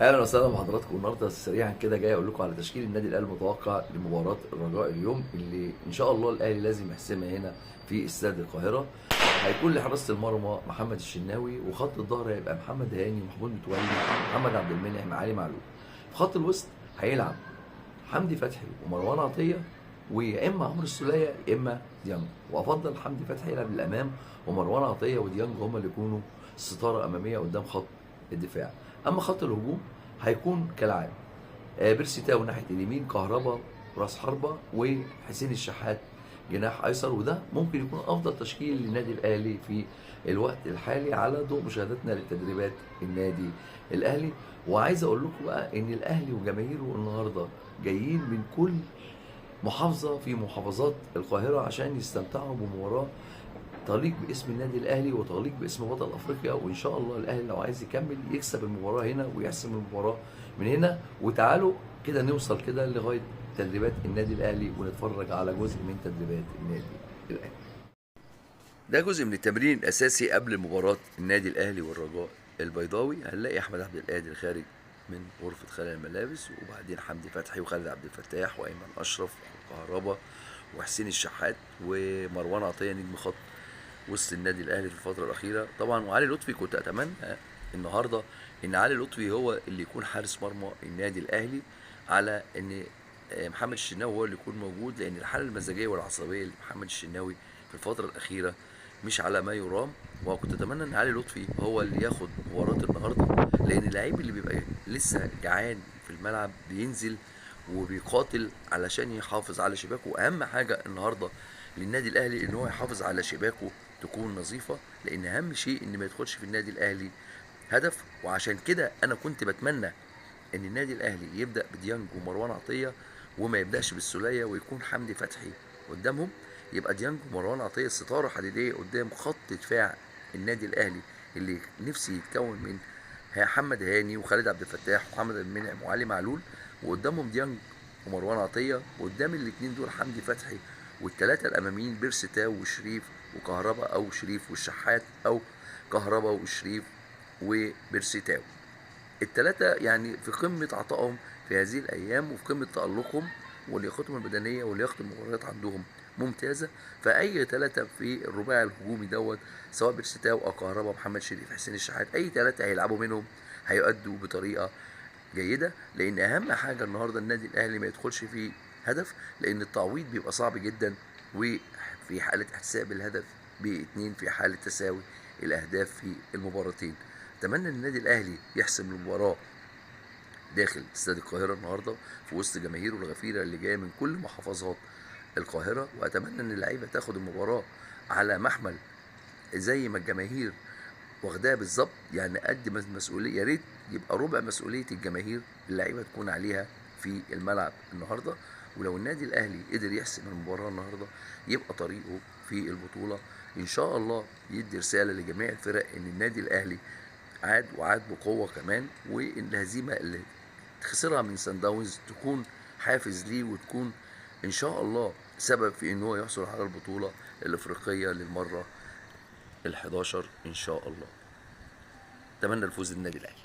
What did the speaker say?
اهلا وسهلا بحضراتكم. النهارده سريعا كده جاي اقول لكم على تشكيل النادي الاهلي المتوقع لمباراه الرجاء اليوم، اللي ان شاء الله الاهلي لازم يحسمها هنا في استاد القاهره. هيكون لحراسه المرمى محمد الشناوي، وخط الظهر هيبقى محمد هاني، محمود متولي، محمد عبد المنعم، علي معلول. في خط الوسط هيلعب حمدي فتحي ومروان عطيه، ويا اما عمرو السوليه يا اما ديانج، وافضل حمدي فتحي يلعب للامام ومروان عطيه وديانج هما اللي يكونوا ستاره اماميه قدام خط الدفاع. اما خط الهجوم هيكون كالعاده بيرسي تاو ناحيه اليمين، كهربا راس حربه، وحسين الشحات جناح ايسر. وده ممكن يكون افضل تشكيل للنادي الاهلي في الوقت الحالي على ضوء مشاهدتنا لتدريبات النادي الاهلي. وعايز اقول لكم بقى ان الاهلي وجماهيره النهارده جايين من كل محافظه في محافظات القاهره عشان يستمتعوا بمباراه تليق باسم النادي الاهلي وتليق باسم بطل افريقيا. وان شاء الله الاهلي لو عايز يكمل يكسب المباراه هنا ويحسم المباراه من هنا. وتعالوا كده نوصل كده لغايه تدريبات النادي الاهلي ونتفرج على جزء من تدريبات النادي الاهلي. ده جزء من التمرين الاساسي قبل مباراه النادي الاهلي والرجاء البيضاوي. هنلاقي احمد عبد القادر خارج من غرفه خلع الملابس، وبعدين حمدي فتحي وخالد عبد الفتاح وايمن اشرف وكهربا وحسين الشحات ومروان عطيه نجم خط وسط النادي الاهلي في الفتره الاخيره طبعا. وعلي لطفي كنت اتمنى النهارده ان علي لطفي هو اللي يكون حارس مرمى النادي الاهلي، على ان محمد الشناوي هو اللي يكون موجود، لان الحاله المزاجيه والعصبيه لمحمد الشناوي في الفتره الاخيره مش على ما يرام. وكنت اتمنى ان علي لطفي هو اللي ياخد مباراه النهارده، لان اللعيب اللي بيبقى لسه جعان في الملعب بينزل وبيقاتل علشان يحافظ على شباكه. واهم حاجه النهارده للنادي الاهلي ان هو يحافظ على شباكه تكون نظيفه، لان اهم شيء ان ما يدخلش في النادي الاهلي هدف. وعشان كده انا كنت بتمنى ان النادي الاهلي يبدا بديانج ومروان عطيه، وما يبداش بالسوليه، ويكون حمدي فتحي قدامهم. يبقى ديانج ومروان عطيه ستاره حديديه قدام خط دفاع النادي الاهلي، اللي نفسي يتكون من محمد هاني وخالد عبد الفتاح ومحمد المنعم وعلي معلول، وقدامهم ديانج ومروان عطيه، وقدام الاثنين دول حمدي فتحي، والثلاثه الاماميين بيرسي تاو وشريف وكهربا، او شريف والشحات، او كهربا وشريف وبيرسي تاو. الثلاثه يعني في قمه عطائهم في هذه الايام وفي قمه تالقهم، ولياقتهم البدنيه ولياقه المباريات عندهم ممتازه. فاي ثلاثه في الرباعي الهجومي دوت، سواء بيرسي تاو او كهربا محمد شريف حسين الشحات، اي ثلاثه هيلعبوا منهم هيؤدوا بطريقه جيده. لان اهم حاجه النهارده النادي الاهلي ما يدخلش فيه هدف، لان التعويض بيبقى صعب جدا، وفي حاله احتساب الهدف باتنين في حاله تساوي الاهداف في المباراتين. اتمنى ان النادي الاهلي يحسم المباراه داخل استاد القاهره النهارده في وسط جماهيره الغفيره اللي جايه من كل محافظات القاهره. واتمنى ان اللعيبه تاخد المباراه على محمل زي ما الجماهير واخداها بالظبط، يعني قد ما المسؤوليه يا ريت يبقى ربع مسؤوليه الجماهير اللعيبه تكون عليها في الملعب النهارده. ولو النادي الاهلي قدر يحسم المباراه النهارده يبقى طريقه في البطوله ان شاء الله يدي رساله لجميع الفرق ان النادي الاهلي عاد وعاد بقوه كمان، وان الهزيمه اللي خسرها من سان داونز تكون حافز ليه، وتكون ان شاء الله سبب في ان هو يحصل على البطوله الافريقيه للمره ال11 ان شاء الله. اتمنى الفوز للنادي الاهلي.